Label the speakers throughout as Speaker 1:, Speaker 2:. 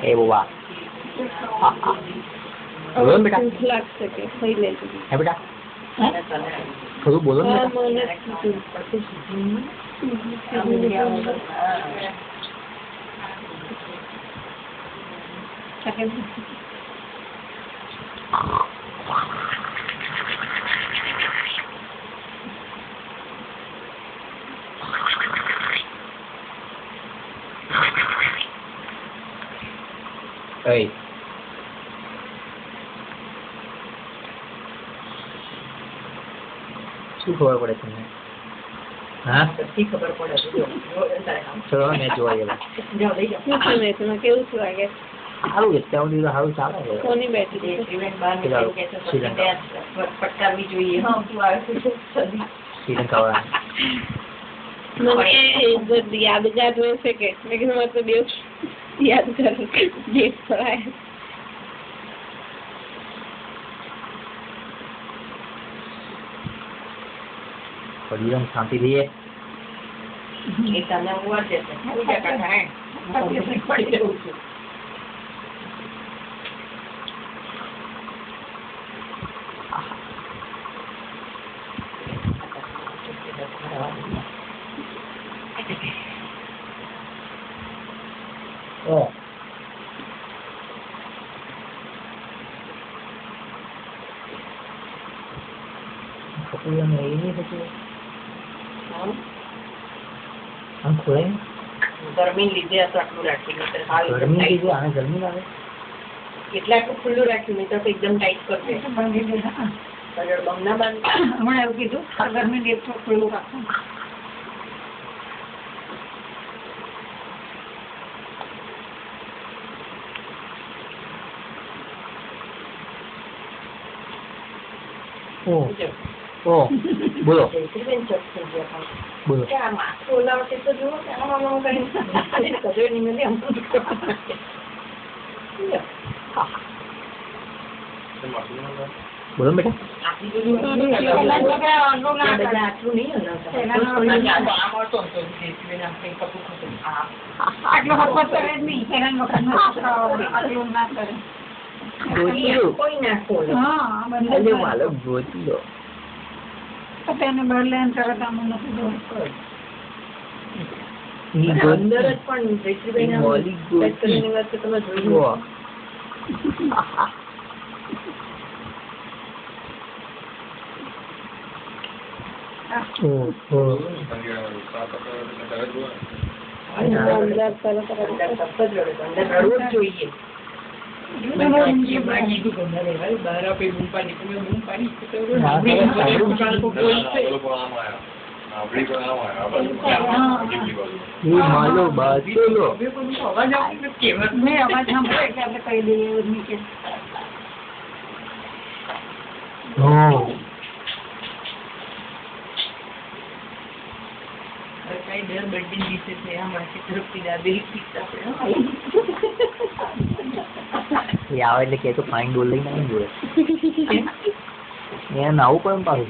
Speaker 1: એ બુવા બોલો બેટા
Speaker 2: લાગશે કે ખાઈ લેજો
Speaker 1: હે બેટા થોડું બોલો ને Hey. શું ખબર પડે તમને? હા સચ્ચી ખબર પડે ચલો મેં જોવા ગયેલા
Speaker 2: કેવું શું લાગે
Speaker 1: સારું અત્યાર સુધી સારું ચાલે છે
Speaker 2: કોની બેઠી
Speaker 3: પટકાવવી જોઈએ
Speaker 1: શ્રીલંકા
Speaker 2: મને યાદગાર રહેશે કે લેકિન મતલબ એવું યાદગાર દેખ પડાય
Speaker 1: પરિણામ શાંતિ થઈએ
Speaker 3: એ તમને ઉવા છે પૂજા કરતા હે પડી જવું છું
Speaker 1: Oh. Kekuliah ini betul. Ang kulay.
Speaker 3: ગરમી લીધે આટલું રાખ્યું
Speaker 1: ગરમી લીધે આને ગરમી લાગે
Speaker 3: કેટલા આટલું ખુલ્લું રાખ્યું નહીં તો એકદમ ટાઈટ કરશે બમના બાંધ હમણાં એવું કીધું ગરમી લીધે ખુલ્લું રાખવું
Speaker 1: Oh. Oh. બોલો બોલો
Speaker 3: આ માથું ઓલાવતી તો જુઓ કે આમાં કઈ કજો નહીં મળે
Speaker 1: બોલો બેટા
Speaker 3: કોઈ ના ખોલે
Speaker 1: માલો ગોતી લો
Speaker 3: અંદર જ પણ જયશ્રીભાઈ તમે જોયું જોઈએ
Speaker 1: માલો બાજુલો આવે એટલે કે તો ફાઇન ડોલ લઈને આવી જોડે નાવું પણ પાછું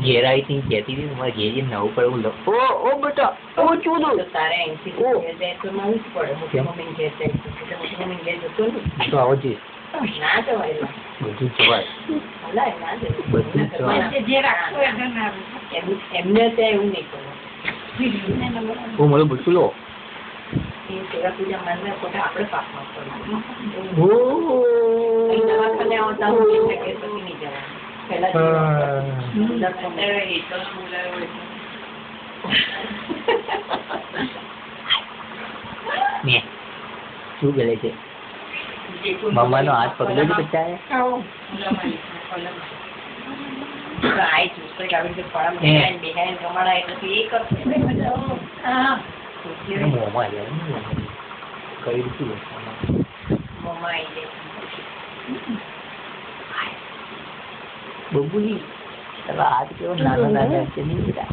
Speaker 1: ઘેર આવી હતી કહેતી હતી તમારે ઘેર જઈને નવું પડે એવું લખો ઓ બેટા ઓ ચૂલો
Speaker 3: તારે તો
Speaker 1: આવો જઈશ
Speaker 3: ના જવાય
Speaker 1: બધું જવાય બધું જવાય
Speaker 3: એમને ત્યાં એવું નહીં કરવું
Speaker 1: ઓ મારો બટકું લો
Speaker 3: સેવા પૂજા માનને ખોટા આપણે પાપમાં પડવું
Speaker 1: ઓ
Speaker 3: દવાખાને આવતા હોય એટલે કે પછી નહીં
Speaker 1: ને શું કરે છે મમ્મા નો હાથ પકડ્યો છે બચ્ચાએ મોમાં કઈ રીતે બબુલી તારા હાથ કેવો નાના નાના છે નહીં બેટા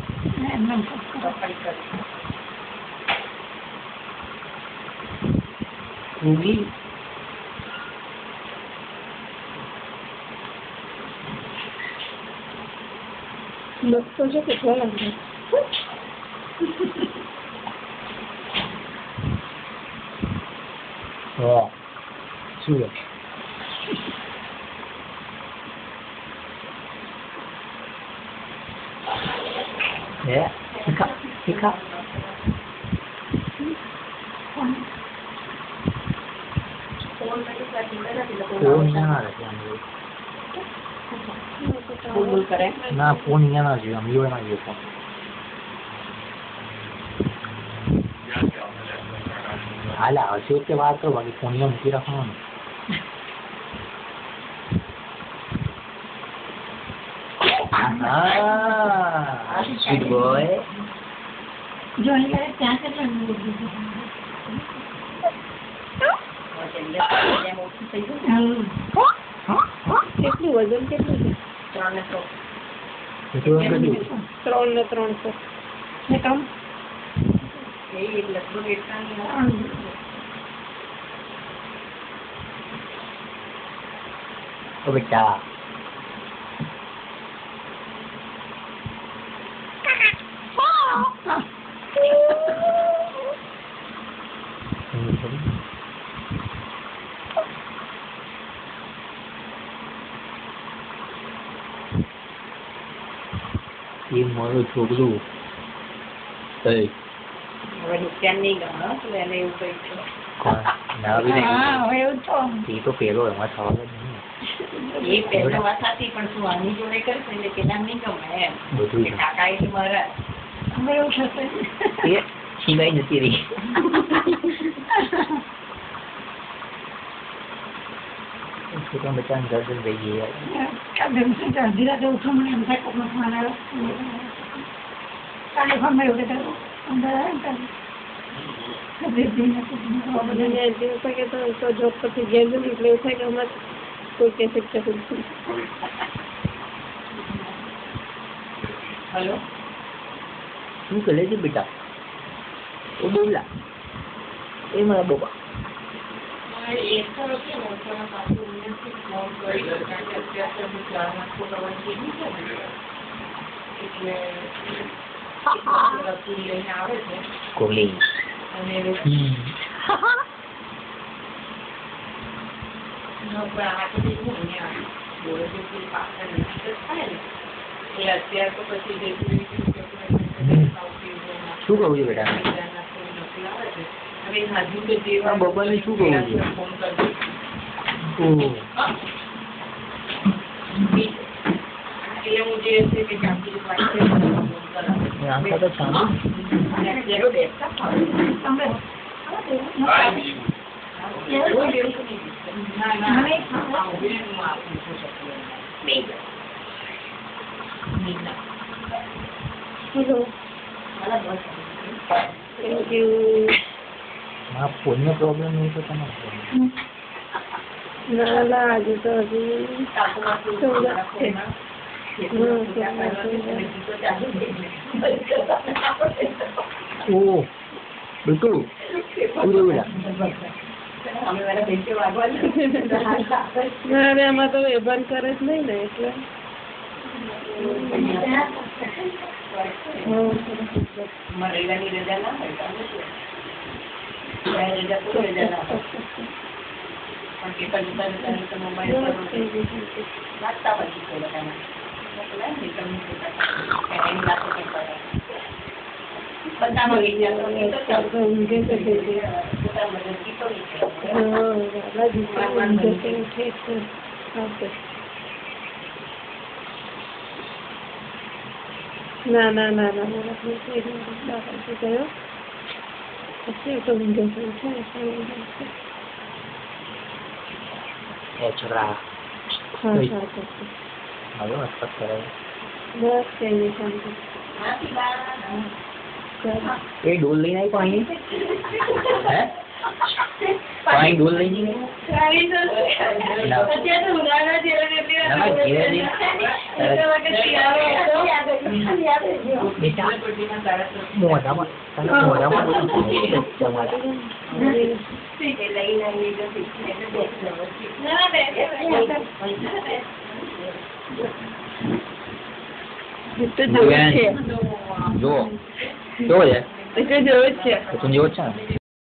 Speaker 2: નકશો છે કે થોડા લાગે
Speaker 1: વાહ શું હે શીખા શીખા ફોન ના
Speaker 3: બોલ કરે
Speaker 1: ના ફોન ના જોઈએ આમ યો ના જોઈએ ફોન હાલ આવશે કે વાત કરો બાકી ફોન મૂકી રાખવાનો હા સ્વીટ બોય
Speaker 3: જો અહીંયા ત્યાં કેટલા
Speaker 2: કેટલું વજન કેટલું છે 300 ને 300
Speaker 1: ઓ બેટા ये मारो छोकरू ए
Speaker 3: હવે નુકસાન નહીં ગમે તો એને એવું કહી છે
Speaker 1: ના भी नहीं
Speaker 3: હા હવે એવું તો
Speaker 1: ये तो पेलो એમાં થવા જ નહીં
Speaker 3: એ પહેલો વાત હતી પણ તું આની જોડે કરશે એટલે પેલા નહીં ગમે એમ
Speaker 1: બધું
Speaker 3: કે કાકા એટલે મારા હવે એવું થશે
Speaker 1: એ છીનાઈ જતી રહી છોકરા બચ્ચાને દર્શન થઈ ગઈ
Speaker 3: અડધી રાતે ઉઠો મને એમ થાય કોકનો ફોન આવ્યો કાલે ફોન આવ્યો કે અંદર આવ્યો
Speaker 2: તો જોબ પરથી ઘેર જવું એટલે એવું થાય કે અમારે કોઈ કહેશે કે
Speaker 3: હેલો
Speaker 1: શું કરે છે બેટા ઓ બોલા એ મારા બાબા કોહલી શું કહું છું બેટા બબાને શું કહું છું આખા તો ચાલુ
Speaker 2: થેન્ક યુ
Speaker 1: હા ફોનનો પ્રોબ્લેમ નહીં તો તમારો
Speaker 2: ના ના આજે તો હજી
Speaker 1: ઓ બિલકુલ પૂરું બેટા
Speaker 2: ના હવે આમાં તો એ બંધ કરે જ નહીં ને એટલે
Speaker 3: મરેલાની રજા ના હોય રજા તો રજા ના હોય પણ પેપર જતા મોબાઈલ લાગતા હોય છે બધાના
Speaker 2: ના ના ના ના ગયો પછી તો ઊંઘે છે
Speaker 1: એ છોકરા
Speaker 2: હા
Speaker 1: હવે
Speaker 2: હા
Speaker 1: મસ્ત કરે
Speaker 2: બસ કઈ નહીં શાંતિ
Speaker 1: એ ડોલ લઈને આવી પાણી હે પાણી ડોલ લઈને
Speaker 2: એ તો જોયું જ છે
Speaker 1: જો કેવો છે
Speaker 2: એ તો જોયું જ છે
Speaker 1: તો તું જેવો જ છે ને